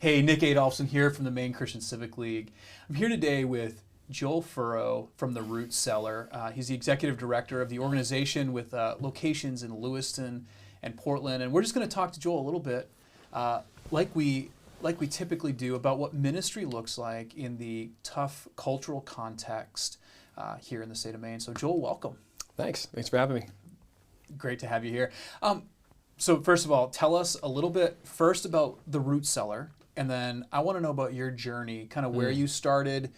Hey, Nick Adolphson here from the Maine Christian Civic League. I'm here today with Joel Furrow from the Cellar. He's the executive director of the organization with locations in Lewiston and Portland. And we're just going to talk to Joel a little bit, like we typically do, about what ministry looks like in the tough cultural context here in the state of Maine. So Joel, welcome. Thanks for having me. Great to have you here. So first of all, tell us a little bit first about the Cellar. And then I want to know about your journey, kind of where you started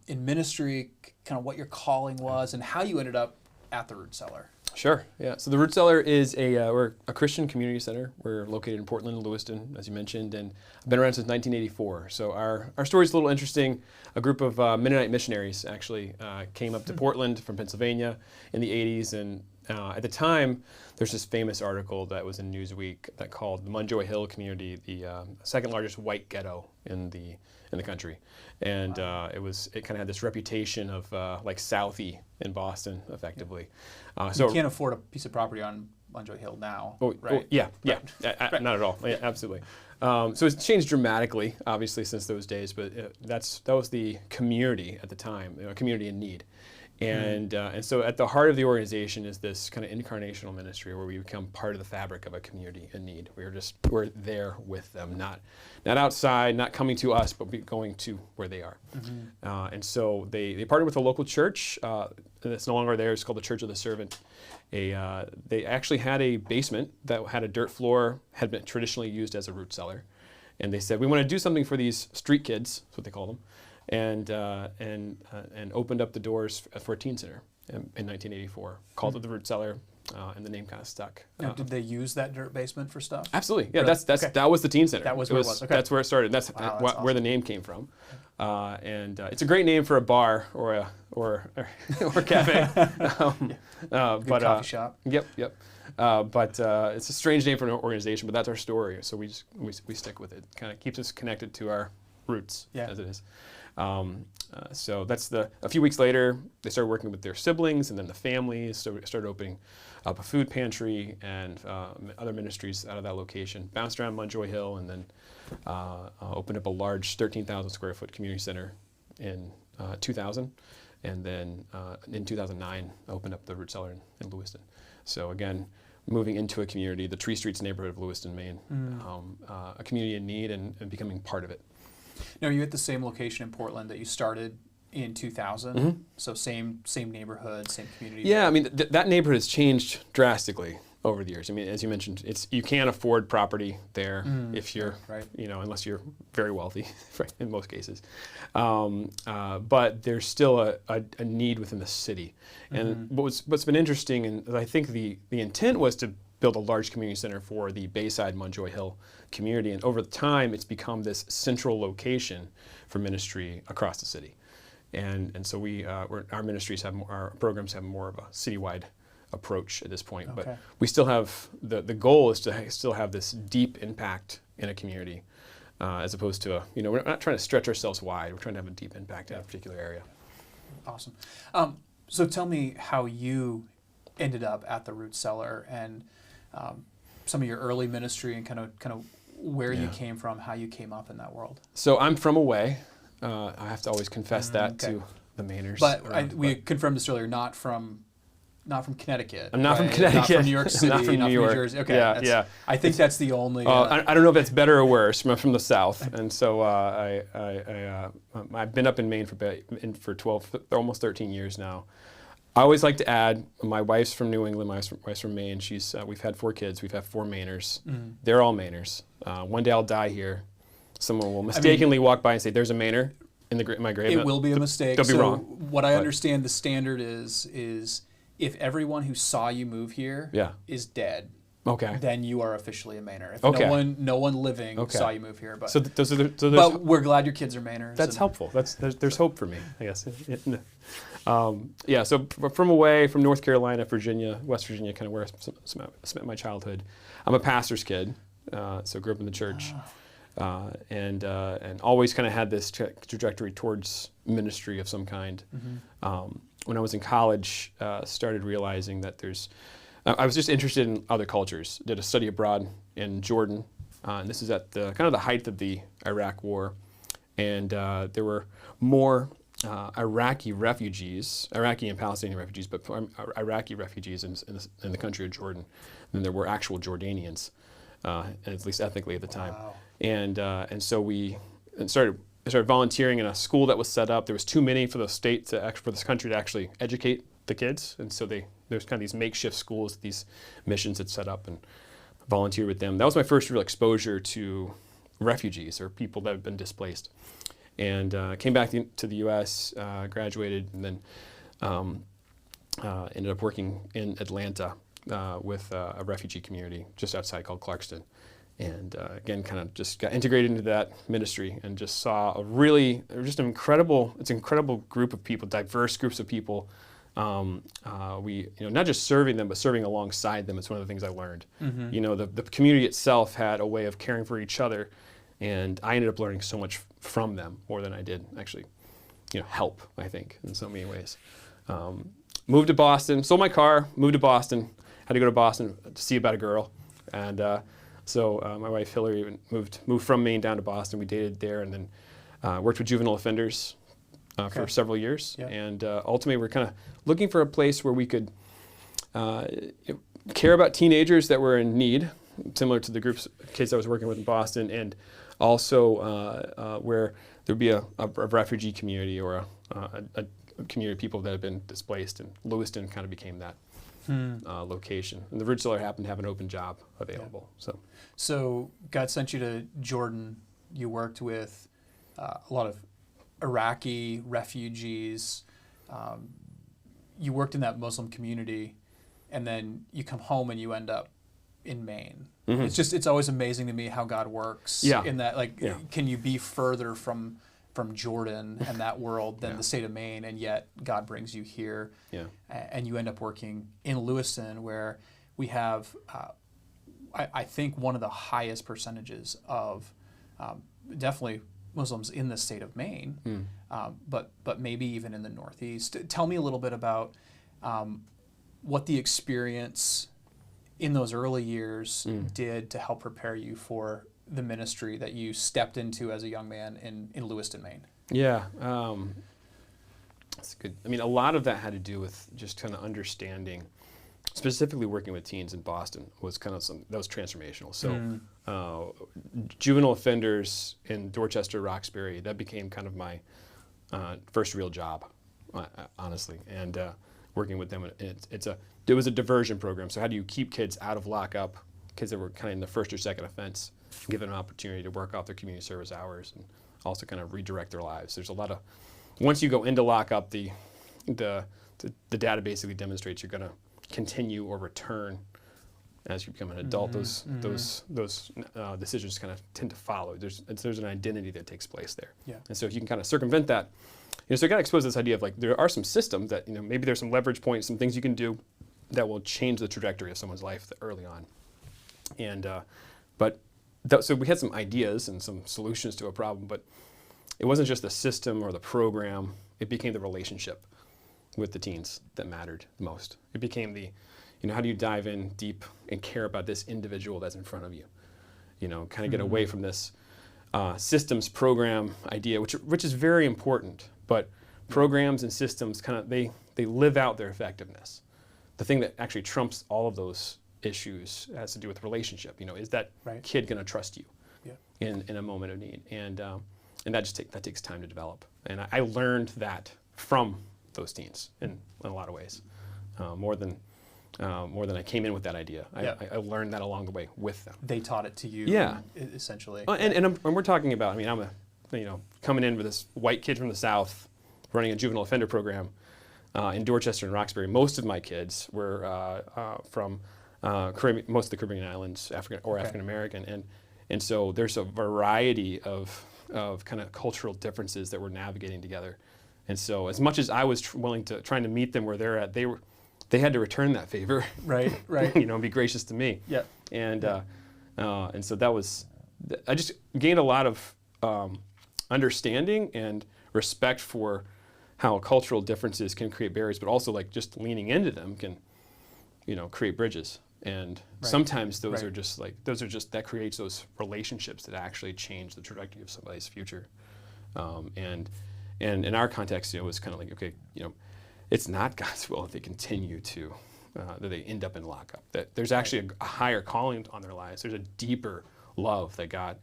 in ministry, kind of what your calling was, and how you ended up at the Cellar. Sure, yeah. So the Cellar is we're a Christian community center. We're located in Portland and Lewiston, as you mentioned, and I've been around since 1984. So our story is a little interesting. A group of Mennonite missionaries actually came up to Portland from Pennsylvania in the 80s, and at the time, there's this famous article that was in Newsweek that called the Munjoy Hill community the second largest white ghetto in the country, and it kind of had this reputation of like Southie in Boston, effectively. So you can't afford a piece of property on Munjoy Hill now, right? Yeah, Right. Not at all. Yeah, absolutely. So it's changed dramatically, obviously, since those days. But that was the community at the time, a community in need. And so at the heart of the organization is this kind of incarnational ministry where we become part of the fabric of a community in need. We're there with them, not outside, not coming to us, but going to where they are. And so they partnered with a local church that's no longer there. It's called the Church of the Servant. They actually had a basement that had a dirt floor, had been traditionally used as a cellar. And they said, we want to do something for these street kids, that's what they call them. And opened up the doors for a teen center in 1984. Called it the Cellar, and the name kind of stuck. Now, did they use that dirt basement for stuff? Absolutely, yeah. Really? That was the een center. That was where it was. Okay. That's where it started. That's awesome. Where the name came from. And it's a great name for a bar or a cafe. Good coffee shop. Yep. But it's a strange name for an organization, but that's our story. So we stick with it. Kind of keeps us connected to our roots, as it is. So that's a few weeks later, they started working with their siblings and then the families, so we started opening up a food pantry and other ministries out of that location. Bounced around Munjoy Hill and then opened up a large 13,000 square foot community center in 2000. And then in 2009, opened up the Cellar in Lewiston. So again, moving into a community, the Tree Streets neighborhood of Lewiston, Maine, a community in need and becoming part of it. Now, are you at the same location in Portland that you started in 2000? So same neighborhood, same community? Yeah, I mean, that neighborhood has changed drastically over the years. I mean, as you mentioned, you can't afford property there if you're, unless you're very wealthy, in most cases. But there's still a need within the city. And what's been interesting, and I think the intent was to build a large community center for the Bayside Munjoy Hill community, and over time it's become this central location for ministry across the city, and so our ministries our programs have more of a citywide approach at this point. Okay. But we still have the goal is to still have this deep impact in a community, as opposed to we're not trying to stretch ourselves wide. We're trying to have a deep impact in a particular area. Awesome. So tell me how you ended up at the Cellar and some of your early ministry and kind of where you came from, how you came up in that world. So I'm from away. I have to always confess that to the Mainers. But we confirmed this earlier, not from Connecticut. I'm not from Connecticut. Not from New York City. Not from New York. New Jersey. Okay. Yeah. I think that's the only. I don't know if that's better or worse. I'm from the South, and so I've been up in Maine for 12, almost 13 years now. I always like to add, my wife's from New England, my wife's from Maine. We've had 4 kids. We've had 4 Mainers. They're all Mainers. One day I'll die here. Someone will mistakenly walk by and say, "There's a Mainer in my grave." It will be a mistake. They'll be wrong. What I understand the standard is if everyone who saw you move here is dead, then you are officially a Mainer. If no one living saw you move here, but but we're glad your kids are Mainers. That's helpful. There's hope for me, I guess. So from away, from North Carolina, Virginia, West Virginia, kind of where I spent my childhood. I'm a pastor's kid, so grew up in the church, and always kind of had this trajectory towards ministry of some kind. When I was in college, started realizing that I was just interested in other cultures. Did a study abroad in Jordan, And this is at the kind of the height of the Iraq War, and there were more Iraqi and Palestinian refugees, but Iraqi refugees in the country of Jordan than there were actual Jordanians, at least ethnically at the time. Wow. And so I started volunteering in a school that was set up. There was too many for the state for this country to actually educate the kids, and so there's kind of these makeshift schools, these missions had set up, and volunteered with them. That was my first real exposure to refugees or people that had been displaced. And came back to the U.S., graduated, and then ended up working in Atlanta with a refugee community just outside called Clarkston. And again, kind of just got integrated into that ministry and just saw it's an incredible group of people, diverse groups of people. We, not just serving them, but serving alongside them is one of the things I learned. Mm-hmm. The community itself had a way of caring for each other, and I ended up learning so much from them, more than I did actually, help, I think, in so many ways. Moved to Boston, sold my car, moved to Boston, had to go to Boston to see about a girl, and so my wife Hillary moved from Maine down to Boston. We dated there, and then worked with juvenile offenders for several years. Yep. And ultimately, we're kind of looking for a place where we could care about teenagers that were in need, similar to the kids I was working with in Boston, and also where there'd be a refugee community or a community of people that had been displaced, and Lewiston kind of became that location. And the Root Cellar happened to have an open job available. Yeah. So God sent you to Jordan. You worked with a lot of Iraqi refugees. You worked in that Muslim community, and then you come home and you end up in Maine. Mm-hmm. It's always amazing to me how God works. Yeah. In that, can you be further from Jordan and that world than the state of Maine, and yet God brings you here. Yeah. And you end up working in Lewiston, where we have, I think, one of the highest percentages of definitely Muslims in the state of Maine, but maybe even in the Northeast. Tell me a little bit about what the experience in those early years did to help prepare you for the ministry that you stepped into as a young man in Lewiston, Maine. Yeah, that's good. I mean, a lot of that had to do with just kind of understanding, specifically working with teens in Boston was kind of that was transformational. So juvenile offenders in Dorchester, Roxbury, that became kind of my first real job, honestly. And working with them, it was a diversion program. So how do you keep kids out of lockup, kids that were kind of in the first or second offense, give them an opportunity to work off their community service hours and also kind of redirect their lives. There's a lot of, once you go into lockup, the data basically demonstrates you're going to continue or return as you become an adult. Those decisions kind of tend to follow. There's an identity that takes place there. Yeah. And so if you can kind of circumvent that, so I got exposed to this idea of there are some systems that, maybe there's some leverage points, some things you can do that will change the trajectory of someone's life early on. And, so we had some ideas and some solutions to a problem, but it wasn't just the system or the program, it became the relationship with the teens that mattered the most. It became how do you dive in deep and care about this individual that's in front of you? Kind of get away from this systems program idea, which is very important, but programs and systems kind of, they live out their effectiveness. The thing that actually trumps all of those issues has to do with relationship. Is that kid going to trust you in a moment of need? And that takes time to develop. And I learned that from those teens in a lot of ways, more than I came in with that idea. I learned that along the way with them. They taught it to you, essentially. And we're talking about, I'm coming in with this white kid from the South running a juvenile offender program in Dorchester and Roxbury. Most of my kids were from Caribbean, most of the Caribbean islands, African American, and so there's a variety of kind of cultural differences that we're navigating together. And so as much as I was trying to meet them where they're at, they had to return that favor, right, and be gracious to me. Yeah, and so that was, I just gained a lot of understanding and respect for how cultural differences can create barriers, but also just leaning into them can, create bridges. And Right. sometimes those Right. are just that creates those relationships that actually change the trajectory of somebody's future. And in our context, it was kind of like, okay, it's not God's will that they continue to, that they end up in lockup. That there's actually a higher calling on their lives. There's a deeper love a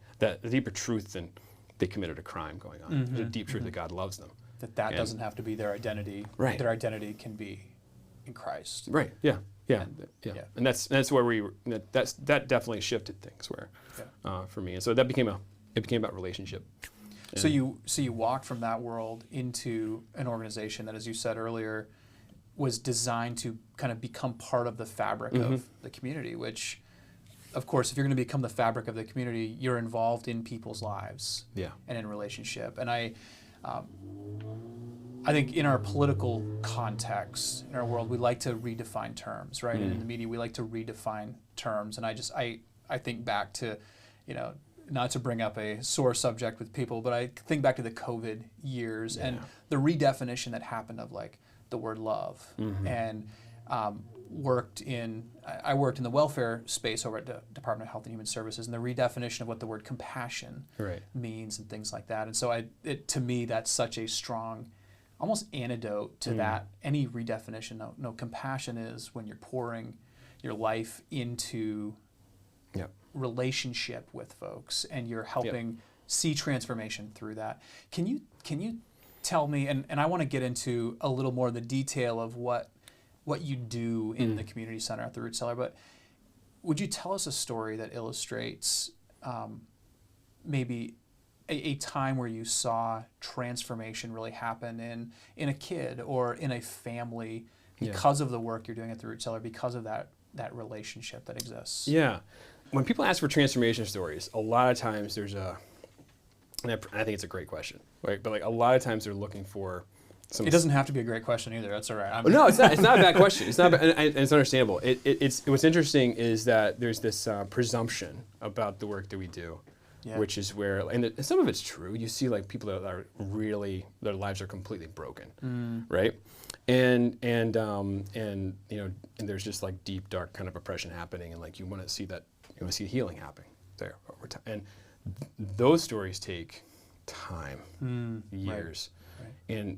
deeper truth than they committed a crime going on. There's a deep truth that God loves them. That doesn't have to be their identity. Right. Their identity can be in Christ. Right. Yeah. Yeah. And, yeah. And that's where that definitely shifted things for me. And so it became about relationship. So you walked from that world into an organization that, as you said earlier, was designed to kind of become part of the fabric of the community, which, of course, if you're going to become the fabric of the community, you're involved in people's lives and in relationship. And I think in our political context, in our world, we like to redefine terms, right? And in the media, we like to redefine terms. And I think back to, not to bring up a sore subject with people, but I think back to the COVID years and the redefinition that happened of like the word love. And I worked in the welfare space over at the Department of Health and Human Services, and the redefinition of what the word compassion means and things like that. And so to me, that's such a strong, almost antidote to that. Any redefinition, no, compassion is when you're pouring your life into relationship with folks, and you're helping see transformation through that. Can you tell me, and I want to get into a little more of the detail of what you do in the community center at the Root Cellar, but would you tell us a story that illustrates maybe a time where you saw transformation really happen in a kid or in a family because of the work you're doing at the Root Cellar, because of that relationship that exists? Yeah. When people ask for transformation stories, a lot of times and I think it's a great question, right? But like a lot of times they're looking for some. It doesn't have to be a great question either. That's all right. No, it's not. It's not a bad question. It's not. And it's understandable. What's interesting is that there's this presumption about the work that we do, which is where, and some of it's true. You see like people that are really, their lives are completely broken, right? And there's just like deep, dark kind of oppression happening, and like you want to see healing happening there over time. And those stories take time, years, right.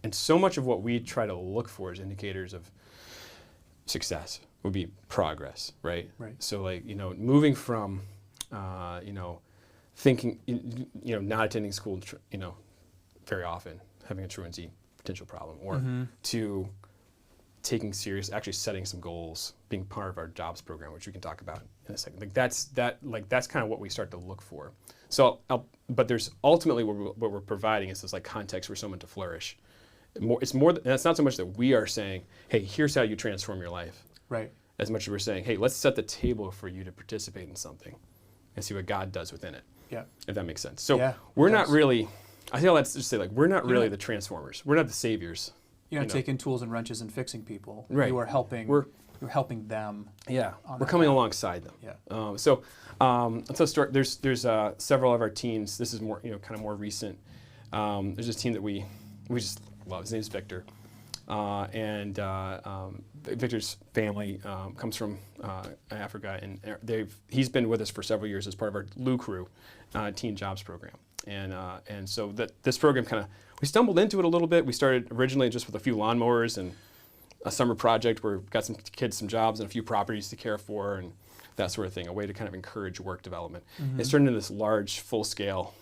And so much of what we try to look for as indicators of success would be progress, right? Right. So like moving from thinking not attending school very often, having a truancy potential problem, or to taking serious, actually setting some goals, being part of our jobs program, which we can talk about in a second. Like that's kind of what we start to look for. So, but there's ultimately what we're providing is this like context for someone to flourish. It's more. That's not so much that we are saying, "Hey, here's how you transform your life." Right. As much as we're saying, "Hey, let's set the table for you to participate in something, and see what God does within it." Yeah. If that makes sense. So we're not really. I think let's just say we're not really the transformers. We're not the saviors. You're not taking tools and wrenches and fixing people. Right. You are helping. You're helping them. Yeah. We're coming alongside them. Yeah. Let's start. There's several of our teams. This is more kind of more recent. There's this team that we just love. His name is Victor, and Victor's family comes from Africa, and he's been with us for several years as part of our Lou Crew teen jobs program. And so this program we stumbled into it a little bit. We started originally just with a few lawnmowers and a summer project where we got some kids some jobs and a few properties to care for and that sort of thing, a way to kind of encourage work development. It's turned into this large, full-scale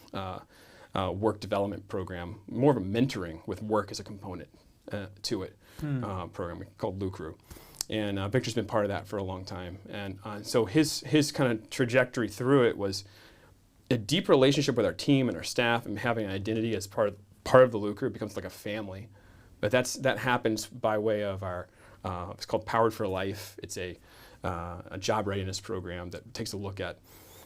work development program, more of a mentoring with work as a component to it program called Lou Crew. And Victor's been part of that for a long time. And so his kind of trajectory through it was a deep relationship with our team and our staff, and having an identity as part of the Lou Crew. It becomes like a family. But that happens by way of our it's called Powered for Life. It's a job readiness program that takes a look at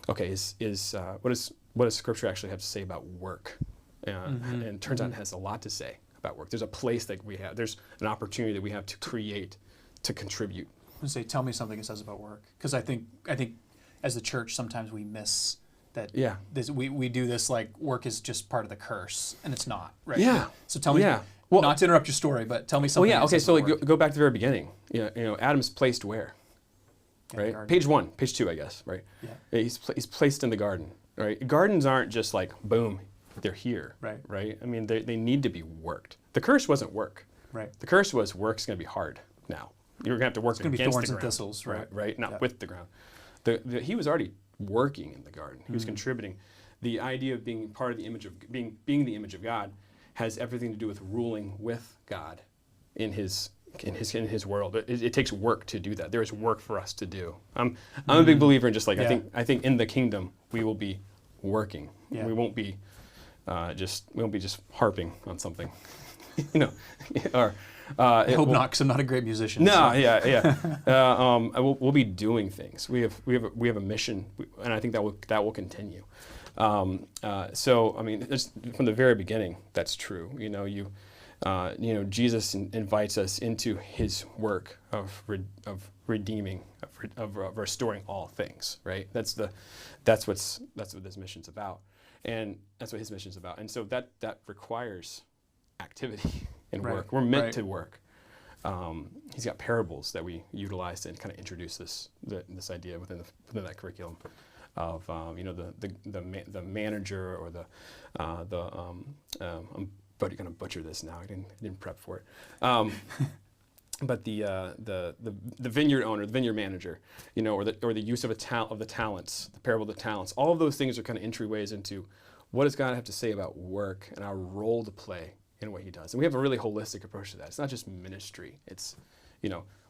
what does Scripture actually have to say about work, and it turns out it has a lot to say about work. There's a place that we have. There's an opportunity that we have to create, to contribute. And say, tell me something it says about work, because I think as the church sometimes we miss that. Yeah. We do this like work is just part of the curse, and it's not, right? Yeah. So tell me. Yeah. Well, not to interrupt your story, but tell me something. Well, yeah. Okay. So go back to the very beginning. Adam's placed where? right? Page 1, page 2, I guess, right? Yeah. He's placed in the garden, right? Gardens aren't just like, boom, they're here, right? I mean, they need to be worked. The curse wasn't work. Right. The curse was work's going to be hard now. You're going to have to work against the ground. It's going to be thorns and thistles, right? Right, not with the ground. He was already working in the garden. He was contributing. The idea of being part of the image of, being the image of God has everything to do with ruling with God in his world. It takes work to do that. There is work for us to do. I'm a big believer in just like, I think in the kingdom we will be working. Yeah. We won't be just harping on something, or I hope not, because I'm not a great musician. No, so. We'll be doing things. We have a mission, and I think that will continue. So I mean, from the very beginning, that's true. Jesus invites us into His work of redeeming, of restoring all things. Right. That's what this mission's about, and that's what His mission's about. And so that requires activity and work. We're meant to work. He's got parables that we utilize to kind of introduce this idea within that curriculum of the manager or I'm going to butcher this now. I didn't prep for it. But the vineyard owner, the vineyard manager, or the use of the talents, the parable of the talents. All of those things are kind of entryways into what does God have to say about work and our role to play in what He does. And we have a really holistic approach to that. It's not just ministry. It's,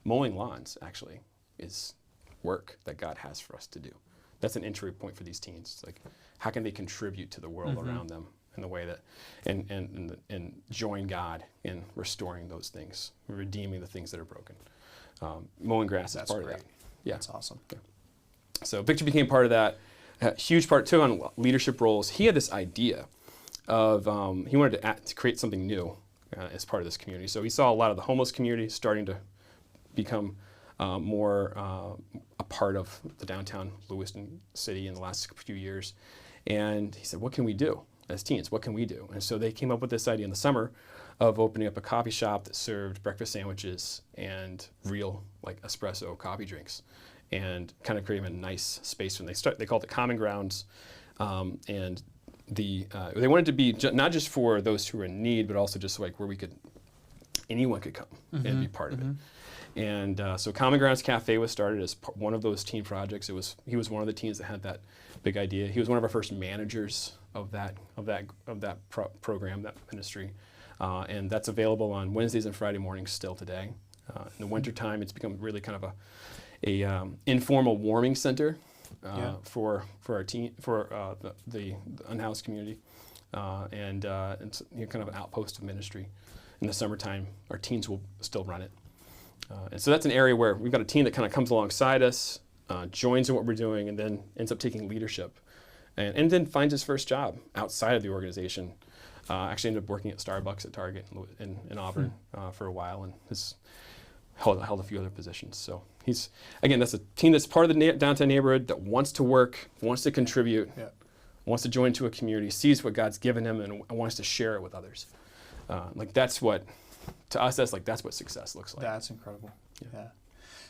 mowing lawns actually is work that God has for us to do. That's an entry point for these teens. It's like, how can they contribute to the world around them in the way that, and join God in restoring those things, redeeming the things that are broken. Mowing grass is part of that. Yeah. That's awesome. Yeah. So Victor became part of that. A huge part too on leadership roles. He had this idea of, he wanted to create something new as part of this community. So he saw a lot of the homeless community starting to become more a part of the downtown Lewiston city in the last few years. And he said, what can we do as teens? What can we do? And so they came up with this idea in the summer of opening up a coffee shop that served breakfast sandwiches and real like espresso coffee drinks, and kind of creating a nice space. When they called it Common Grounds, and they wanted to be not just for those who were in need, but also just like where anyone could come and be part of it. And so Common Grounds Cafe was started as one of those teen projects. He was one of the teens that had that big idea. He was one of our first managers of that program, that ministry, and that's available on Wednesdays and Friday mornings still today. In the wintertime, it's become really kind of a informal warming center for our the unhoused community, and it's kind of an outpost of ministry. In the summertime, our teens will still run it. And so that's an area where we've got a team that kind of comes alongside us, joins in what we're doing, and then ends up taking leadership. And then finds his first job outside of the organization. Actually ended up working at Starbucks at Target in Auburn for a while, and has held a few other positions. So that's a team that's part of the downtown neighborhood that wants to work, wants to contribute, wants to join into a community, sees what God's given him, and wants to share it with others. That's what success looks like. That's incredible. Yeah.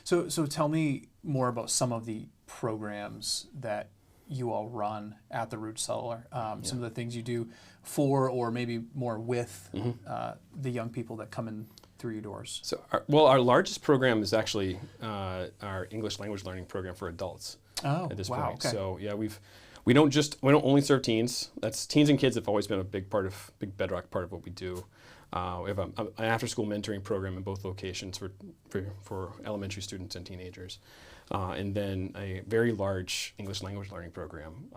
So tell me more about some of the programs that you all run at the Root Cellar. Some of the things you do for, or maybe more with, the young people that come in through your doors. So our largest program is actually our English language learning program for adults. At this point. Okay. So we don't only serve teens. That's teens and kids have always been a big bedrock part of what we do. We have an after-school mentoring program in both locations for elementary students and teenagers, and then a very large English language learning program.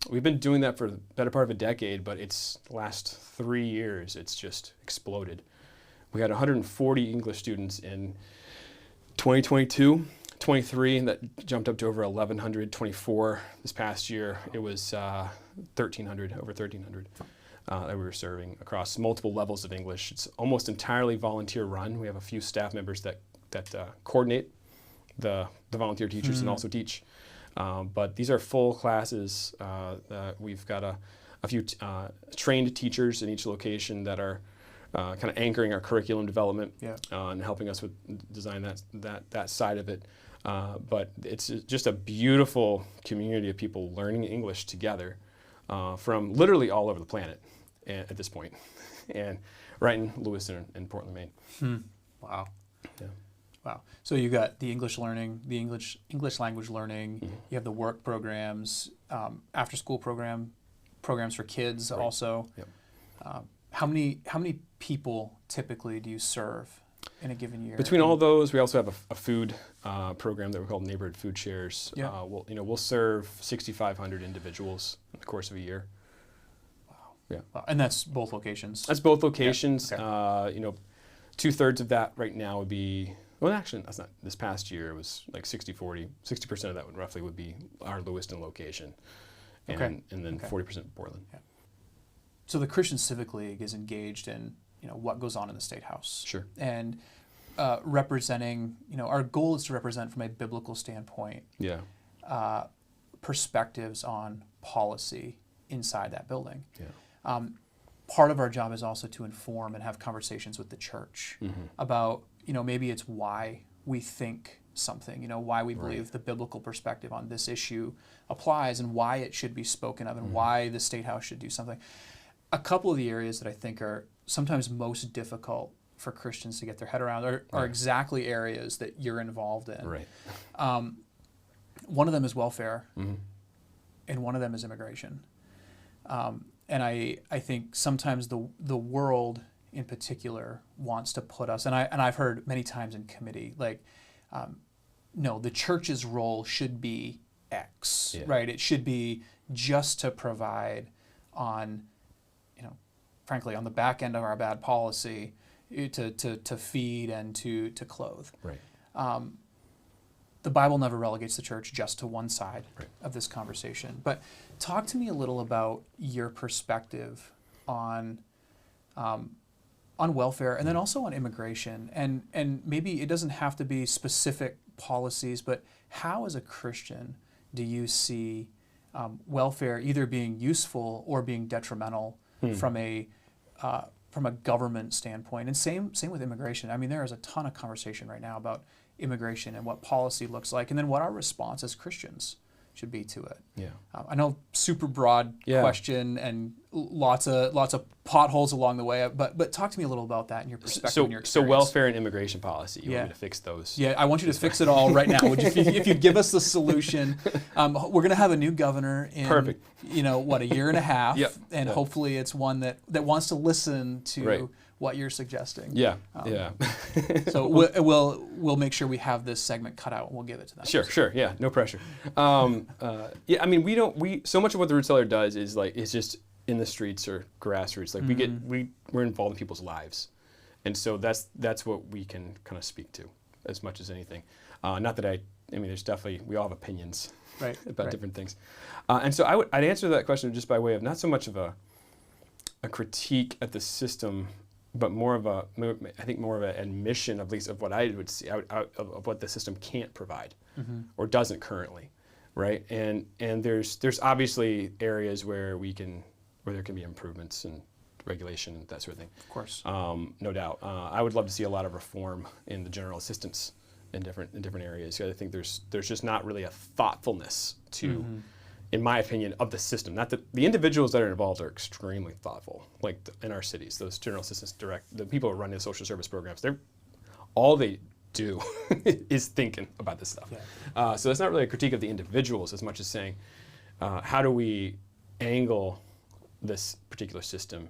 We've been doing that for the better part of a decade, but it's the last 3 years, it's just exploded. We had 140 English students in 2022, 23, and that jumped up to over 1,124 this past year. It was 1,300, over 1,300. That we were serving across multiple levels of English. It's almost entirely volunteer run. We have a few staff members that coordinate the volunteer teachers and also teach. But these are full classes. We've got a few trained teachers in each location that are kind of anchoring our curriculum development and helping us with design that side of it. But it's just a beautiful community of people learning English together from literally all over the planet at this point, and right in Lewiston and Portland, Maine. Wow. Yeah. Wow. So you got the English learning, the English language learning. You have the work programs, after school programs for kids also. Yep. How many people typically do you serve in a given year? Between all those, we also have a food program that we call Neighborhood Food Shares. Yeah. We'll serve 6,500 individuals in the course of a year. Wow. Yeah. Wow. And that's both locations? That's both locations. Yeah. Okay. 2/3 of that right now would be, well, actually, that's not, this past year it was like 60-40. 60% of that would be our Lewiston location. And, Okay. and then Okay. 40% Portland. Yeah. So the Christian Civic League is engaged in what goes on in the State House. Sure. And representing, our goal is to represent from a biblical standpoint Yeah. perspectives on policy inside that building. Yeah. Part of our job is also to inform and have conversations with the church about, maybe it's why we think something, why we believe the biblical perspective on this issue applies and why it should be spoken of and why the State House should do something. A couple of the areas that I think are sometimes most difficult for Christians to get their head around are exactly areas that you're involved in. Right. One of them is welfare, and one of them is immigration. And I think sometimes the world in particular wants to put us, and I've heard many times in committee, like, no, the church's role should be X, right? It should be just to provide on, frankly, on the back end of our bad policy, to feed and to clothe. Right. The Bible never relegates the church just to one side of this conversation. But talk to me a little about your perspective on welfare and then also on immigration. And maybe it doesn't have to be specific policies, but how as a Christian do you see welfare either being useful or being detrimental from a government standpoint? And same with immigration. I mean, there is a ton of conversation right now about immigration and what policy looks like, and then what our response as Christians should be to it. Yeah. I know super broad question and lots of potholes along the way, but talk to me a little about that and your perspective and your experience. So welfare and immigration policy, you want me to fix those? Yeah, I want you to fix it all right now. Would you, if you'd give us the solution. We're going to have a new governor in, a year and a half, and hopefully it's one that wants to listen to what you're suggesting. Yeah. So we'll make sure we have this segment cut out and we'll give it to them. Sure. Yeah, no pressure. I mean, we so much of what the Root Cellar does is just in the streets or grassroots. Like we're involved in people's lives, and so that's what we can kind of speak to as much as anything. Not that I mean, there's definitely, we all have opinions about different things, and so I'd answer that question just by way of not so much of a critique at the system, but more of an admission, at least of what I would see, of what the system can't provide or doesn't currently, right? And there's obviously areas where there can be improvements and regulation and that sort of thing. Of course. No doubt. I would love to see a lot of reform in the general assistance in different areas. I think there's just not really a thoughtfulness to, in my opinion, of the system. Not that the individuals that are involved are extremely thoughtful. Like in our cities, those general assistance the people who run the social service programs, all they do is thinking about this stuff. Yeah. So that's not really a critique of the individuals as much as saying, how do we angle this particular system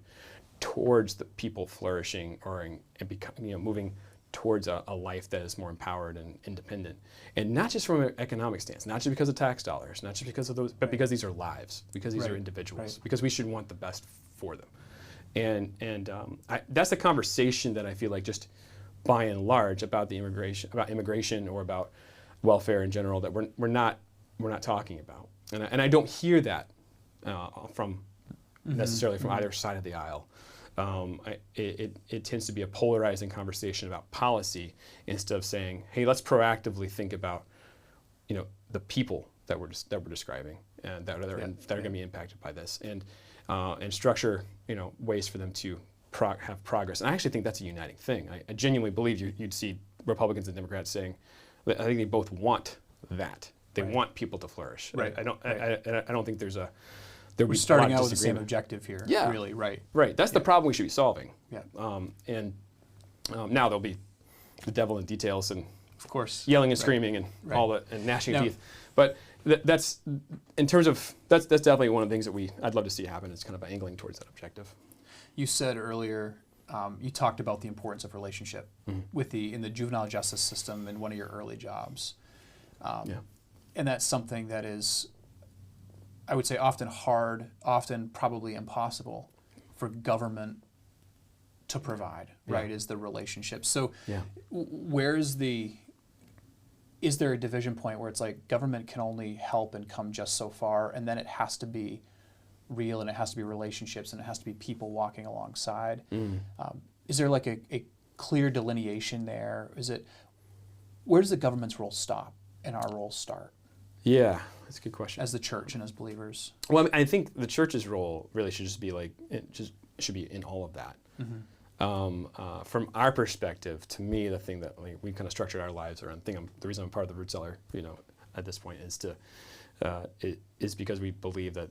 towards the people flourishing and moving towards a life that is more empowered and independent, and not just from an economic stance, not just because of tax dollars, not just because of those, but because these are lives, because these are individuals, because we should want the best for them, and that's the conversation that I feel like just by and large about immigration or about welfare in general that we're not talking about, and I don't hear that from necessarily from either side of the aisle. It tends to be a polarizing conversation about policy instead of saying, hey, let's proactively think about, the people that we're describing and that are going to be impacted by this, and structure, ways for them to have progress. And I actually think that's a uniting thing. I genuinely believe you'd see Republicans and Democrats saying, I think they both want that. They Right. want people to flourish. Right. I don't. Right. I don't think there's a. We're starting out with the same objective here. Yeah. Really. Right. Right. That's the problem we should be solving. Yeah. Now there'll be the devil in details and Of course. yelling and Right. screaming and Right. all that and gnashing of Now- teeth. But that's in terms of that's definitely one of the things that I'd love to see happen. It's kind of angling towards that objective. You said earlier, you talked about the importance of relationship in the juvenile justice system in one of your early jobs. Yeah. And that's something that is, I would say, often hard, often probably impossible for government to provide, right, is the relationship. So Yeah. is there a division point where it's like government can only help and come just so far, and then it has to be real and it has to be relationships and it has to be people walking alongside? Is there like a clear delineation there? Where does the government's role stop and our role start Yeah, that's a good question. as the church and as believers? Well, I think the church's role really should just be should be in all of that. From our perspective, to me, the thing that we kind of structured our lives around, the reason I'm part of the Root Cellar, at this point, is because we believe that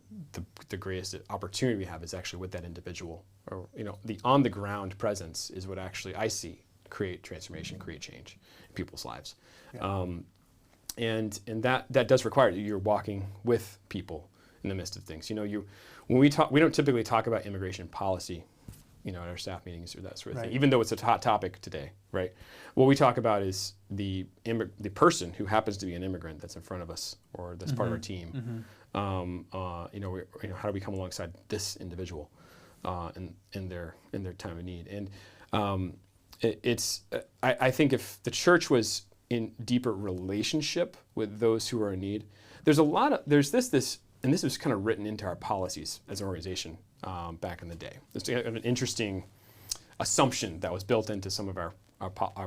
the greatest opportunity we have is actually with that individual, or the on the ground presence is what actually I see create transformation, create change in people's lives. Yeah. And that does require that you're walking with people in the midst of things. When we don't typically talk about immigration policy, at our staff meetings or that sort of thing, even though it's a hot topic today, right? What we talk about is the person who happens to be an immigrant that's in front of us or that's part of our team. How do we come alongside this individual in their time of need? And I think if the church was in deeper relationship with those who are in need, there's this, and this was kind of written into our policies as an organization back in the day. There's an interesting assumption that was built into some of our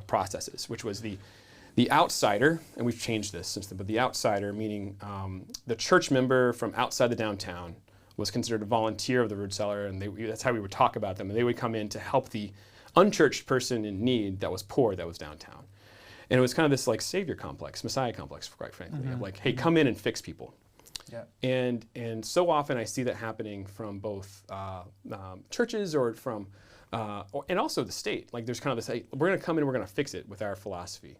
processes, which was the outsider, and we've changed this since then, but the outsider, meaning the church member from outside the downtown, was considered a volunteer of the Root Cellar, and that's how we would talk about them, and they would come in to help the unchurched person in need that was poor, that was downtown. And it was kind of this savior complex, Messiah complex, quite frankly, of hey, come in and fix people. Yeah. And so often I see that happening from both churches or from, and also the state. There's kind of this, hey, we're going to come in, we're going to fix it with our philosophy.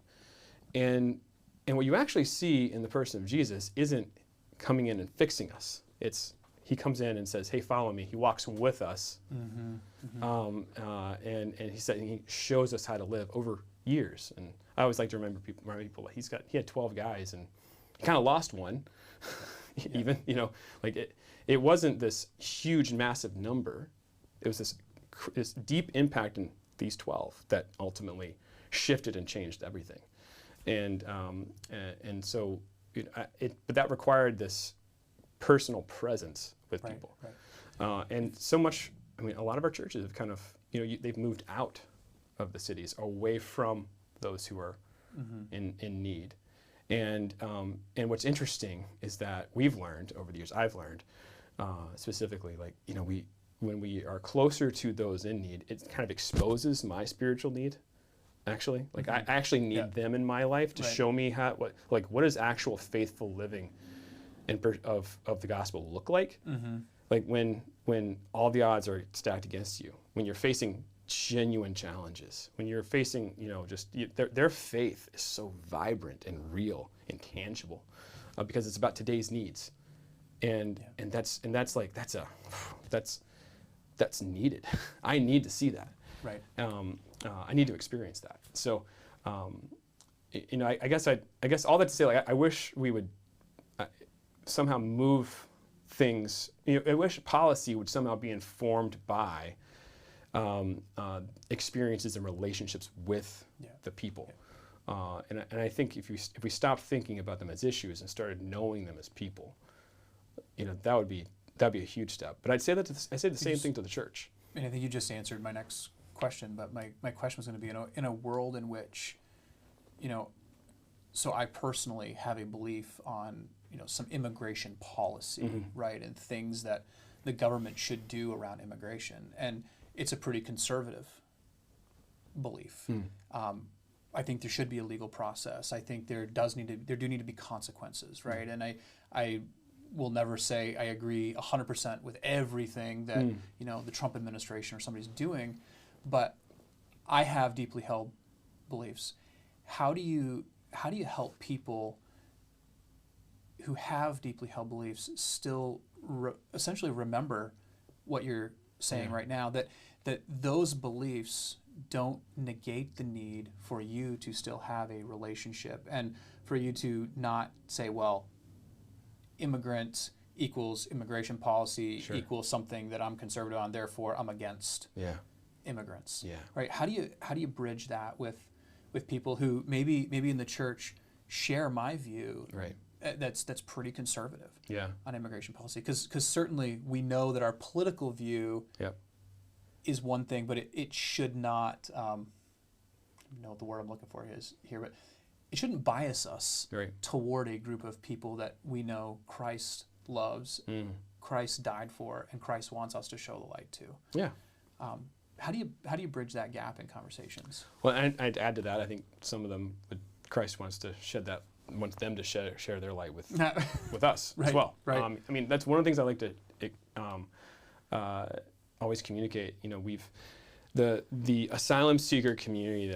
And what you actually see in the person of Jesus isn't coming in and fixing us. He comes in and says, hey, follow me. He walks with us. And he shows us how to live over years. And I always like to remind people he had 12 guys and he kind of lost one. Even it wasn't this huge massive number. It was this deep impact in these 12 that ultimately shifted and changed everything. And so but that required this personal presence with people. Right. And so much, a lot of our churches have kind of they've moved out of the cities, away from those who are in need. And what's interesting is that we've learned over the years, I've learned specifically, when we are closer to those in need, it kind of exposes my spiritual need. Actually, I actually need them in my life to show me what does actual faithful living of the gospel look like? When all the odds are stacked against you, when you're facing genuine challenges, when you're facing, their faith is so vibrant and real and tangible because it's about today's needs, and that's needed. I need to see that. Right. I need to experience that. So, I guess all that to say, I wish we would somehow move things. I wish policy would somehow be informed by experiences and relationships with the people. And I think if we stopped thinking about them as issues and started knowing them as people, that'd be a huge step. But I say the same thing to the church. And I think you just answered my next question, but my question was going to be in a world in which, so I personally have a belief on some immigration policy, right, and things that the government should do around immigration, and it's a pretty conservative belief. I think there should be a legal process. I think there do need to be consequences, right? And I will never say I agree 100% with everything that the Trump administration or somebody's doing, but I have deeply held beliefs. How do you help people who have deeply held beliefs still essentially remember what you're saying right now, that those beliefs don't negate the need for you to still have a relationship, and for you to not say, well, immigrant equals immigration policy equals something that I'm conservative on, therefore I'm against immigrants. Right? How do you bridge that with people who maybe in the church share my view? Right. That's pretty conservative on immigration policy, because certainly we know that our political view is one thing, but it should not, I don't know what the word I'm looking for is here, but it shouldn't bias us toward a group of people that we know Christ loves, Christ died for, and Christ wants us to show the light to. Yeah. How do you bridge that gap in conversations? Well, I'd add to that, I think some of them, Christ wants them to share their light with us as well. Right. I mean, that's one of the things I like to always communicate. We've the asylum seeker community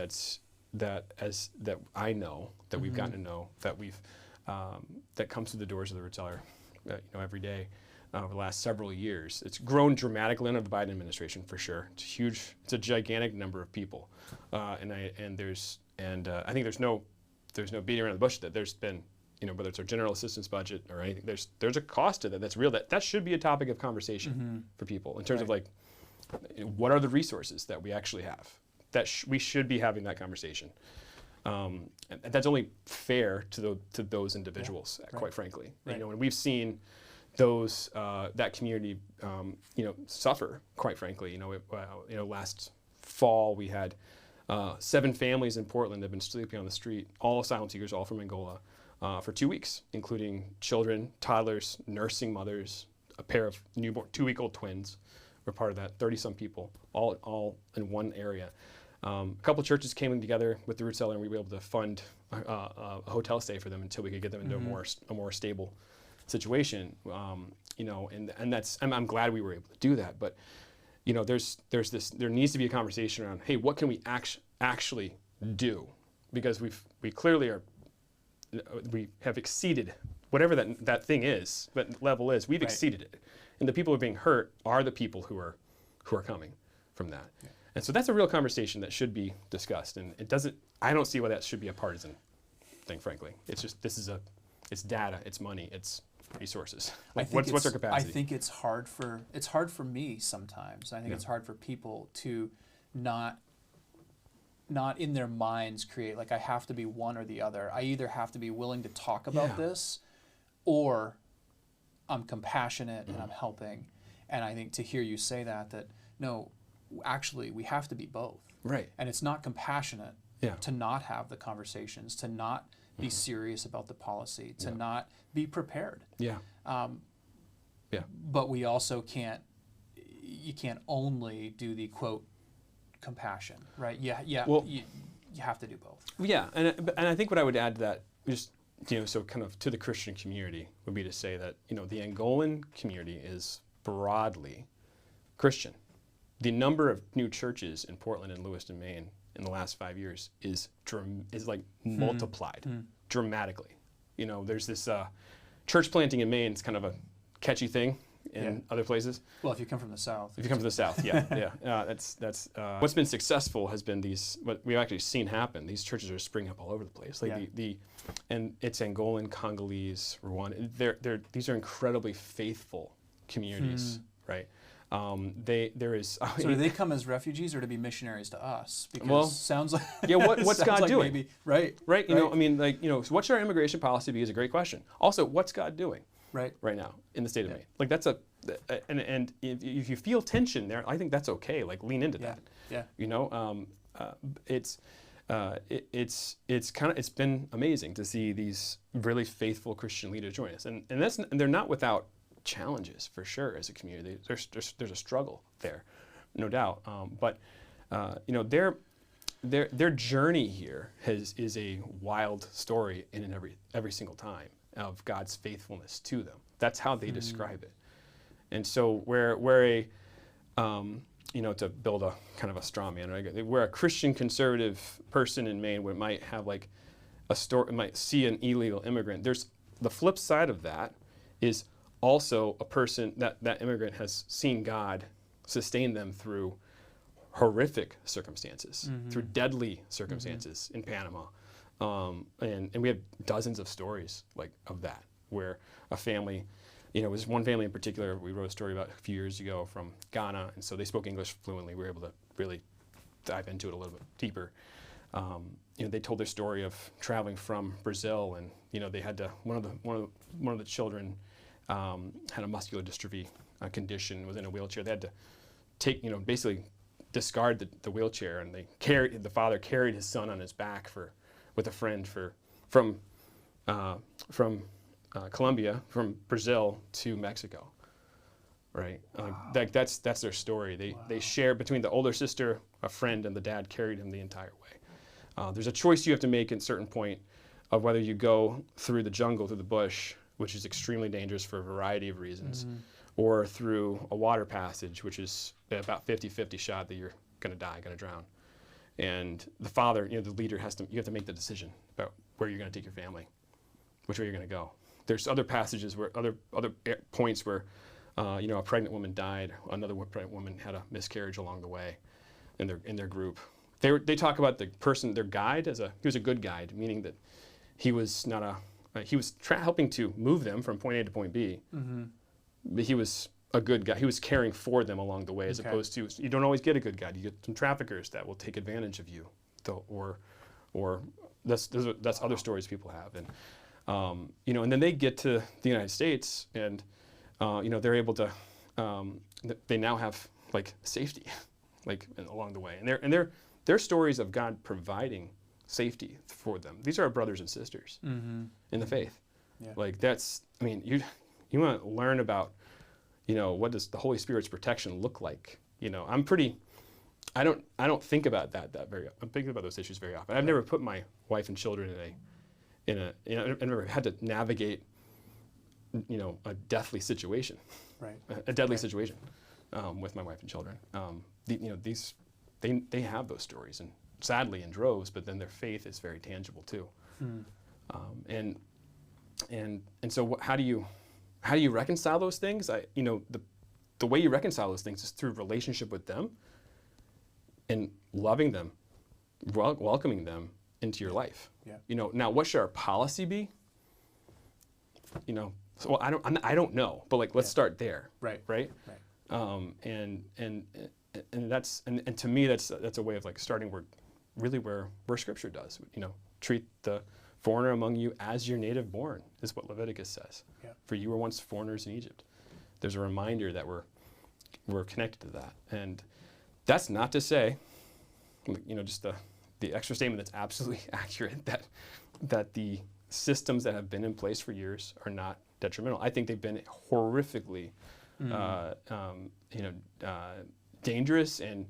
that I know, that we've gotten to know, that comes through the doors of the Root Cellar, every day over the last several years. It's grown dramatically under the Biden administration, for sure. It's huge. It's a gigantic number of people, and I think there's no beating around the bush that there's been, whether it's our general assistance budget or anything, there's a cost to that that's real, that should be a topic of conversation for people in terms of like, what are the resources that we actually have, that we should be having that conversation. And that's only fair to those individuals, quite frankly. And we've seen that community, suffer, quite frankly. Last fall we had 7 families in Portland that have been sleeping on the street, all asylum seekers, all from Angola, for 2 weeks, including children, toddlers, nursing mothers, a pair of newborn 2-week-old twins were part of that, 30-some people, all in one area. A couple of churches came together with the Root Cellar, and we were able to fund a hotel stay for them until we could get them into a more stable situation. And that's, I'm glad we were able to do that. But there needs to be a conversation around, hey, what can we actually do? Because we clearly we have exceeded whatever that thing is, that level is. We've exceeded it, and the people who are being hurt are the people who are coming from that. Yeah. And so that's a real conversation that should be discussed. And I don't see why that should be a partisan thing, frankly. It's just, it's data, it's money, it's resources. Like, what's our capacity? I think it's hard for me sometimes. I think it's hard for people to not in their minds create, like, I have to be one or the other. I either have to be willing to talk about this, or I'm compassionate and I'm helping. And I think to hear you say that no, actually we have to be both. Right. And it's not compassionate to not have the conversations, to not be serious about the policy, to not be prepared. Yeah. But we also you can't only do the quote compassion, right? Well, you have to do both. Yeah, and I think what I would add to that, just so kind of to the Christian community, would be to say that the Angolan community is broadly Christian. The number of new churches in Portland and Lewiston, Maine, in the last 5 years is like multiplied dramatically. There's this church planting in Maine. It's kind of a catchy thing in other places. Well, if you come from the South. If you come from the South, that's what's been successful has been what we've actually seen happen. These churches are springing up all over the place. Like and it's Angolan, Congolese, Rwanda. These are incredibly faithful communities, right? So do they come as refugees or to be missionaries to us? Because sounds like what's God doing? Maybe, right. So what should our immigration policy be is a great question. Also, what's God doing? Right now in the state of Maine, like that's and if you feel tension there, I think that's okay. Like lean into that. It's been amazing to see these really faithful Christian leaders join us, and they're not without challenges for sure as a community. There's a struggle there, no doubt. But their journey here is a wild story in and every single time of God's faithfulness to them. That's how they describe it. And so where a to build a kind of a straw man, right? Where a Christian conservative person in Maine might have like a story, might see an illegal immigrant. There's the flip side of that is also a person that immigrant has seen God sustain them through horrific circumstances, through deadly circumstances in Panama. And we have dozens of stories like of that, where a family, it was one family in particular we wrote a story about a few years ago from Ghana, and so they spoke English fluently. We were able to really dive into it a little bit deeper. They told their story of traveling from Brazil, and they had to one of the children had a muscular dystrophy condition, was in a wheelchair. They had to take, basically discard the wheelchair, and the father carried his son on his back with a friend from Colombia, from Brazil to Mexico, right? Wow. That's their story. They share between the older sister, a friend, and the dad carried him the entire way. There's a choice you have to make at a certain point of whether you go through the jungle, through the bush, which is extremely dangerous for a variety of reasons, or through a water passage, which is about 50-50 shot that you're going to die, going to drown. And the father, the leader, you have to make the decision about where you're going to take your family, which way you're going to go. There's other passages where other points where, a pregnant woman died, another pregnant woman had a miscarriage along the way, in their group. They talk about the person, their guide, he was a good guide, meaning that he was not he was helping to move them from point A to point B, but he was a good guy. He was caring for them along the way, as opposed to, you don't always get a good guide. You get some traffickers that will take advantage of you, or that's other stories people have. And and then they get to the United States, and they're able to, they now have like safety, like along the way, and they're stories of God providing safety for them. These are our brothers and sisters in the faith. Yeah. Like you want to learn about, what does the Holy Spirit's protection look like? I don't think about that very. I'm thinking about those issues very often. I've never put my wife and children I've never had to navigate, a deathly situation, right? A deadly situation with my wife and children. They have those stories, and sadly in droves, but then their faith is very tangible too. And so how do you reconcile those things? The way you reconcile those things is through relationship with them and loving them, welcoming them into your life. Yeah. Now what should our policy be? So I don't know, but let's start there. Right. Right. And that's to me that's a way of starting where Scripture does. Treat the foreigner among you as your native born, is what Leviticus says. Yeah. For you were once foreigners in Egypt. There's a reminder that we're connected to that, and that's not to say, just the extra statement that's absolutely accurate that the systems that have been in place for years are not detrimental. I think they've been horrifically, dangerous, and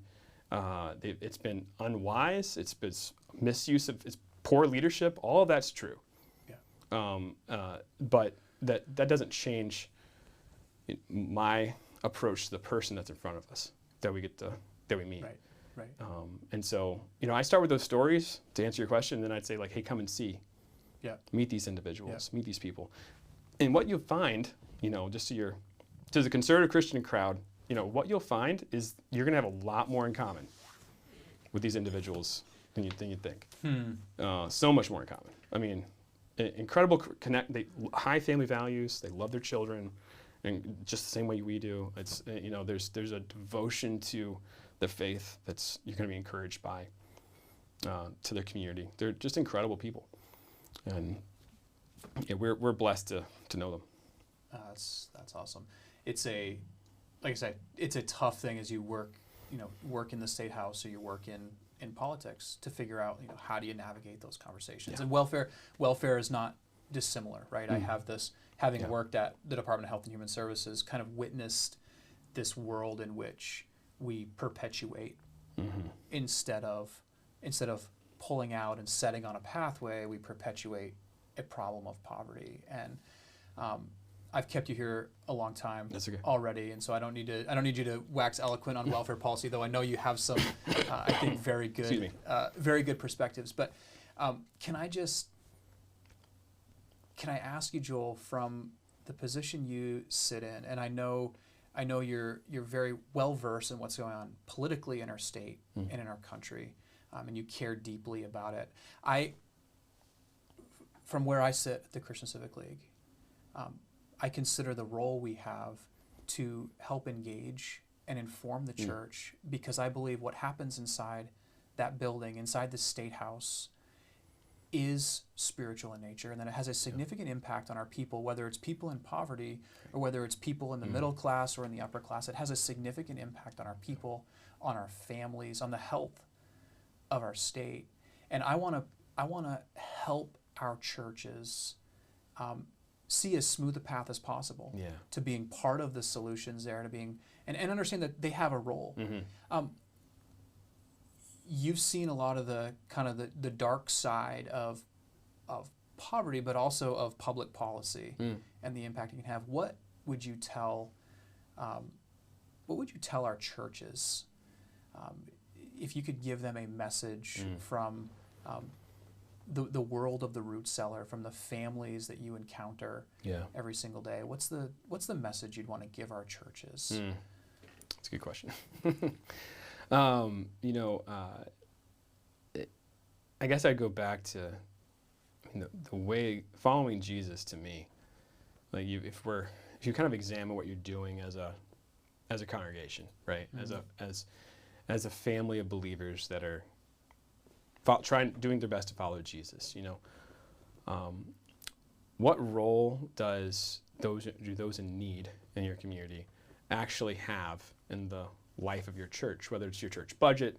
it's been unwise. It's been misuse of it's poor leadership. All of that's true. Yeah. But that doesn't change my approach to the person that's in front of us that we meet. Right. Right. And so I start with those stories to answer your question, and then I'd say hey, come and see. Yeah. Meet these individuals. Yeah. Meet these people. And what you find, just to the conservative Christian crowd, what you'll find is you're going to have a lot more in common with these individuals than you think. So much more in common. I mean, incredible high family values. They love their children, and just the same way we do. It's there's a devotion to the faith that's you're going to be encouraged by to their community. They're just incredible people, and we're blessed to know them. That's awesome. Like I said, it's a tough thing as you work in the state house, or you work in politics, to figure out, how do you navigate those conversations? Yeah. And welfare is not dissimilar, right? I have this, having worked at the Department of Health and Human Services, kind of witnessed this world in which we perpetuate instead of instead of pulling out and setting on a pathway, we perpetuate a problem of poverty. And I've kept you here a long time already, and so I don't need you to wax eloquent on welfare policy, though I know you have some, I think, very good perspectives. But can I ask you, Joel, from the position you sit in, and I know you're very well versed in what's going on politically in our state and in our country, and you care deeply about it. From where I sit at the Christian Civic League, I consider the role we have to help engage and inform the church, because I believe what happens inside that building, inside the State House, is spiritual in nature, and that it has a significant impact on our people, whether it's people in poverty or whether it's people in the middle class or in the upper class. It has a significant impact on our people, on our families, on the health of our state. And I want to help our churches see as smooth a path as possible to being part of the solutions there, to being and understand that they have a role. You've seen a lot of the kind of the dark side of poverty, but also of public policy and the impact it can have. What would you tell our churches if you could give them a message from the world of the root cellar, from the families that you encounter every single day? What's the message you'd want to give our churches? That's a good question. I guess I'd go back to the way following Jesus, to me, like if you kind of examine what you're doing as a congregation, right? As a family of believers that are doing their best to follow Jesus, what role do those in need in your community actually have in the life of your church, whether it's your church budget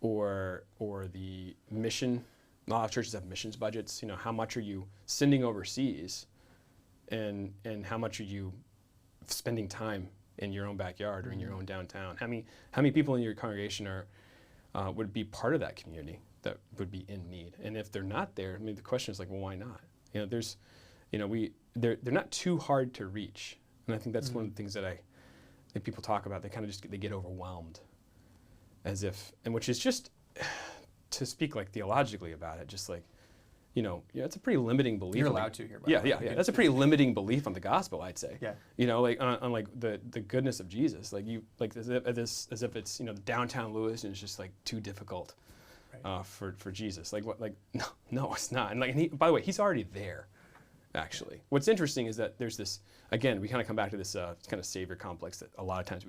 or the mission? A lot of churches have missions budgets. How much are you sending overseas, and how much are you spending time in your own backyard or in your own downtown? How many people in your congregation would be part of that community that would be in need? And if they're not there, the question is like, well, why not? They're not too hard to reach, and I think that's one of the things that people talk about. They kind of they get overwhelmed, which is just, to speak like theologically about it, just like, it's a pretty limiting belief. You're allowed to here. Yeah. That's a pretty limiting belief on the gospel, I'd say. Yeah. Like on like the goodness of Jesus, as if it's downtown Lewiston is just like too difficult, for Jesus. No, it's not. And by the way, he's already there. Actually, what's interesting is that there's this, again, we kind of come back to this kind of savior complex that a lot of times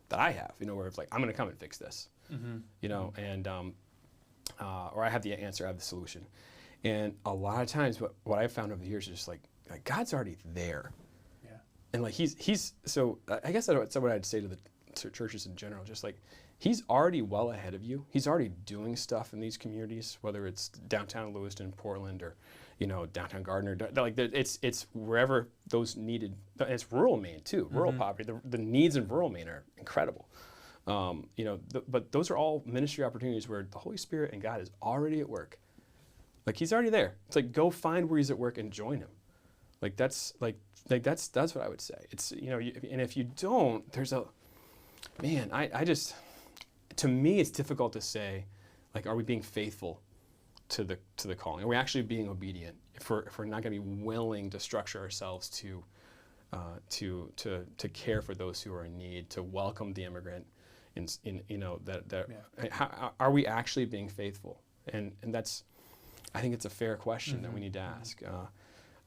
that I have, where it's like, I'm going to come and fix this, and or I have the answer, I have the solution. And a lot of times what I've found over the years is just like God's already there. Yeah. And he's so I guess that's what I'd say to churches in general, just like, he's already well ahead of you. He's already doing stuff in these communities, whether it's downtown Lewiston, Portland, or downtown Gardner. It's wherever those needed. It's rural Maine too. Rural poverty. The needs in rural Maine are incredible. But those are all ministry opportunities where the Holy Spirit and God is already at work. Like, he's already there. It's like, go find where he's at work and join him. That's what I would say. It's and if you don't, there's to me, it's difficult to say, like, are we being faithful to the calling? Are we actually being obedient if we're not going to be willing to structure ourselves to care for those who are in need, to welcome the immigrant, are we actually being faithful? And that's, I think it's a fair question that we need to ask.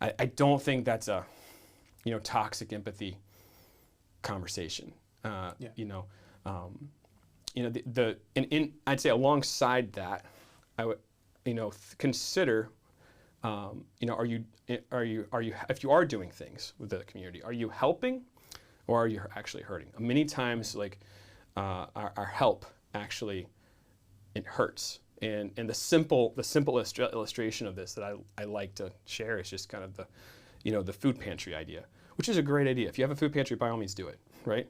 I don't think that's a toxic empathy conversation. I'd say alongside that, I would consider, are you if you are doing things with the community, are you helping or are you actually hurting? Many times, our help actually, it hurts. And the simple illustration of this that I like to share is just kind of the food pantry idea, which is a great idea. If you have a food pantry, by all means do it, right?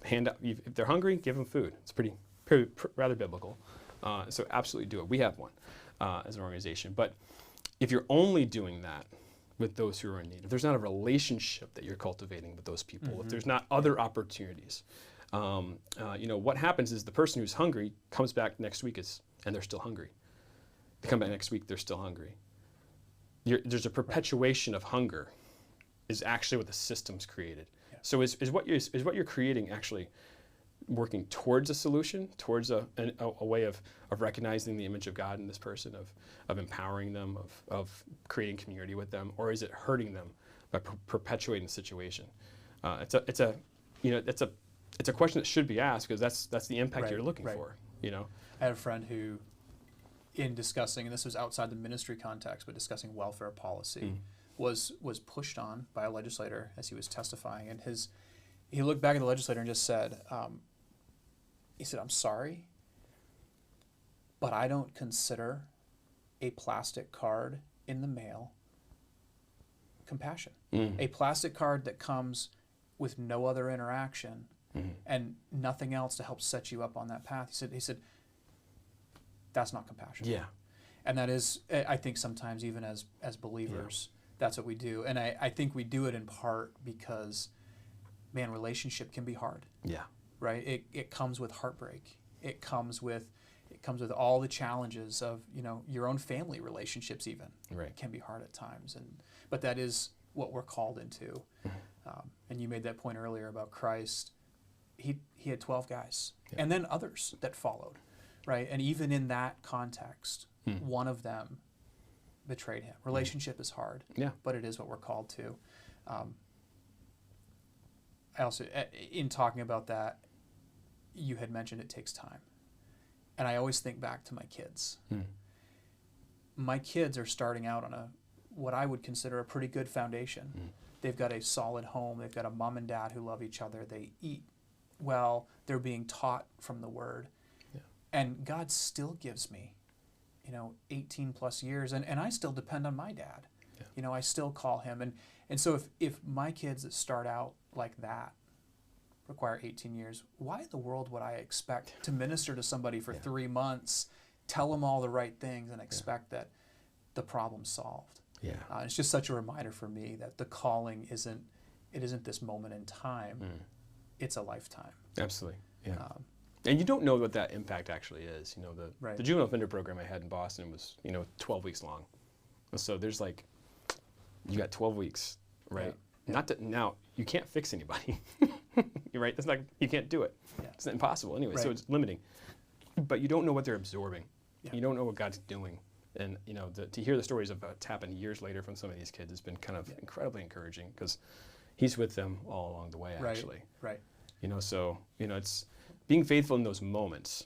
Hand out, if they're hungry, give them food. It's pretty rather biblical. So absolutely do it. We have one as an organization. But if you're only doing that with those who are in need, if there's not a relationship that you're cultivating with those people, if there's not other opportunities, what happens is the person who's hungry comes back next week and they're still hungry. They come back next week, they're still hungry. There's a perpetuation of hunger is actually what the system's created. Yeah. So is what you're creating actually working towards a solution, towards a way of recognizing the image of God in this person, of empowering them, of creating community with them, or is it hurting them by perpetuating the situation? It's a question that should be asked, because that's the impact you're looking for. I had a friend who, in discussing, and this was outside the ministry context, but discussing welfare policy, was pushed on by a legislator as he was testifying, and he looked back at the legislator and just said, he said, "I'm sorry, but I don't consider a plastic card in the mail compassion. A plastic card that comes with no other interaction and nothing else to help set you up on that path." He said, that's not compassion. Yeah. And that is, I think sometimes even as believers, that's what we do. And I think we do it in part because, man, relationship can be hard. Yeah. Right? It comes with heartbreak. It comes with all the challenges of, your own family relationships even. Right. Can be hard at times. But that is what we're called into. And you made that point earlier about Christ. He had 12 guys, and then others that followed. Right, and even in that context, one of them betrayed him. Relationship is hard, but it is what we're called to. I also, in talking about that, you had mentioned it takes time. And I always think back to my kids. My kids are starting out on what I would consider a pretty good foundation. They've got a solid home. They've got a mom and dad who love each other. They eat well. They're being taught from the Word. And God still gives me, 18 plus years, and I still depend on my dad. I still call him. And so if my kids that start out like that require 18 years, why in the world would I expect to minister to somebody for 3 months, tell them all the right things, and expect that the problem's solved? It's just such a reminder for me that the calling isn't this moment in time. It's a lifetime. Absolutely. Yeah. And you don't know what that impact actually is. The juvenile offender program I had in Boston was, 12 weeks long. So there's you got 12 weeks, right? Yeah. Not that now you can't fix anybody, right? That's not, you can't do it. It's impossible anyway. So it's limiting. But you don't know what they're absorbing. You don't know what God's doing. And to hear the stories of what's happened years later from some of these kids has been kind of incredibly encouraging, because He's with them all along the way. Actually, it's being faithful in those moments,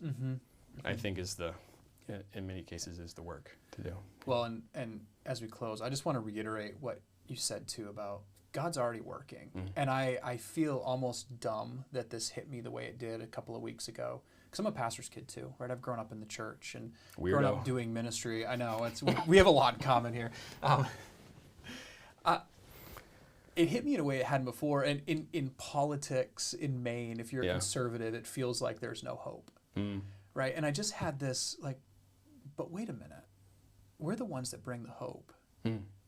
I think, in many cases, is the work to do. Well, and as we close, I just want to reiterate what you said, too, about God's already working. And I feel almost dumb that this hit me the way it did a couple of weeks ago, because I'm a pastor's kid, too, right? I've grown up in the church and grown up doing ministry. I know, we have a lot in common here. It hit me in a way it hadn't before. And in politics in Maine, if you're a conservative, it feels like there's no hope, right? And I just had this, but wait a minute. We're the ones that bring the hope.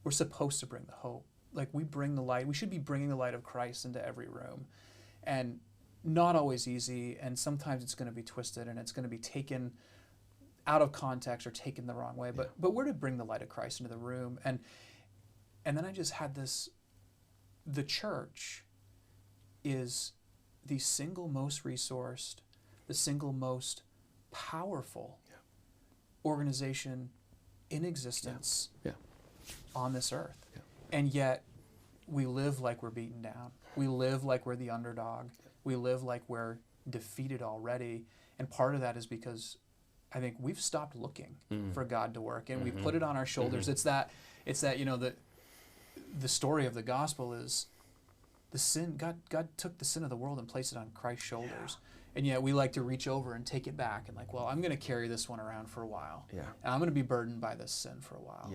We're supposed to bring the hope. We bring the light. We should be bringing the light of Christ into every room. And not always easy, and sometimes it's going to be twisted, and it's going to be taken out of context or taken the wrong way. But we're to bring the light of Christ into the room. And then I just had this. The church is the single most resourced, the single most powerful organization in existence on this earth. And yet we live like we're beaten down. We live like we're the underdog. We live like we're defeated already. And part of that is because I think we've stopped looking for God to work, and we've put it on our shoulders. It's that the story of the gospel is the sin. God took the sin of the world and placed it on Christ's shoulders, and yet we like to reach over and take it back and I'm going to carry this one around for a while, and I'm going to be burdened by this sin for a while.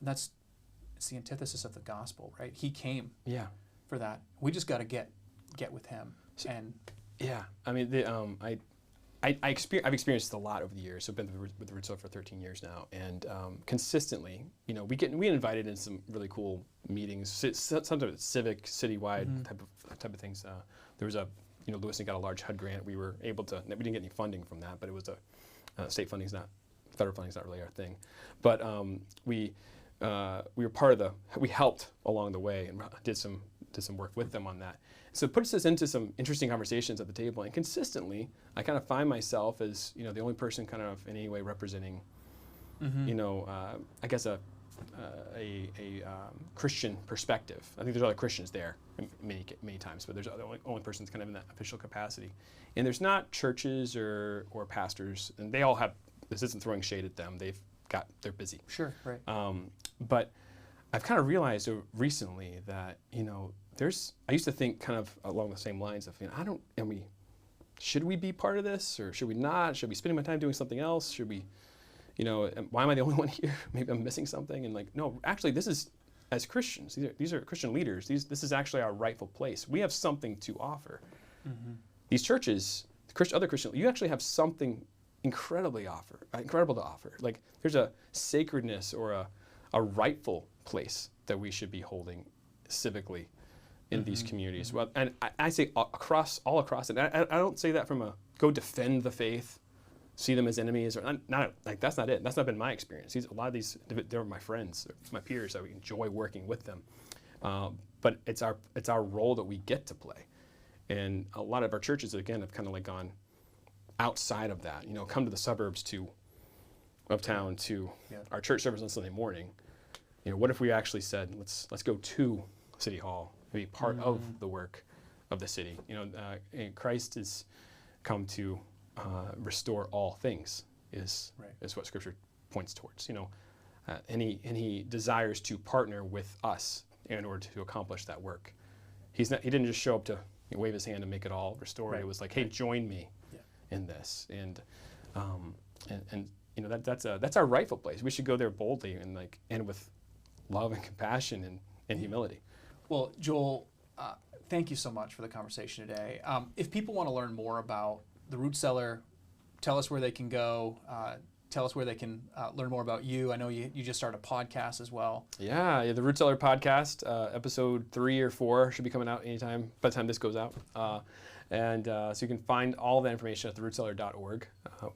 And it's the antithesis of the gospel, right? He came for that. We just got to get with Him. I mean, I've experienced a lot over the years. So I've been with the Root Cellar for 13 years now, and consistently, we get invited in some really cool meetings. Sometimes civic, citywide type of things. There was Lewiston got a large HUD grant. We were able to. We didn't get any funding from that, but it was state funding's not, federal funding's not really our thing. But we were part of we helped along the way and did some work with them on that. So it puts us into some interesting conversations at the table, and consistently, I kind of find myself as the only person kind of in any way representing, I guess a Christian perspective. I think there's other Christians there many times, but there's the only person that's kind of in that official capacity. And there's not churches or pastors, and they all have. This isn't throwing shade at them. They're busy. Sure, right. But I've kind of realized recently that I used to think kind of along the same lines of should we be part of this or should we not? Should we be spending my time doing something else? Should we, why am I the only one here? Maybe I'm missing something. And no, actually, this is as Christians. These are Christian leaders. This is actually our rightful place. We have something to offer. Mm-hmm. These churches, other Christian, you actually have something incredible to offer. Like there's a sacredness or a rightful place that we should be holding civically in these communities. Well, and I say all across it. I don't say that from go defend the faith, see them as enemies, or not. Like that's not it. That's not been my experience. A lot of these, they're my friends, my peers. I enjoy working with them, but it's our role that we get to play, and a lot of our churches again have kind of gone outside of that. Come to the suburbs of town to our church service on Sunday morning. What if we actually said, let's go to City Hall, be part of the work of the city. And Christ has come to restore all things, is what Scripture points towards. And he desires to partner with us in order to accomplish that work. He didn't just show up to wave his hand and make it all restored. Right. It was like, hey, join me in this, and that's our rightful place. We should go there boldly and with love and compassion and humility. Well, Joel, thank you so much for the conversation today. If people want to learn more about the Root Cellar, tell us where they can go. Tell us where they can learn more about you. I know you just started a podcast as well. Yeah, the Root Cellar podcast, episode 3 or 4 should be coming out anytime by the time this goes out. So you can find all that information at therootcellar.org.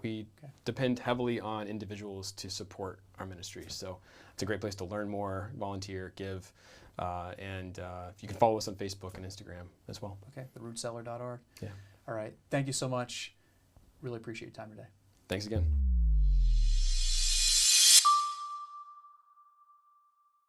We depend heavily on individuals to support our ministry. So it's a great place to learn more, volunteer, give. And you can follow us on Facebook and Instagram as well. Okay, therootcellar.org. Yeah. All right. Thank you so much. Really appreciate your time today. Thanks again.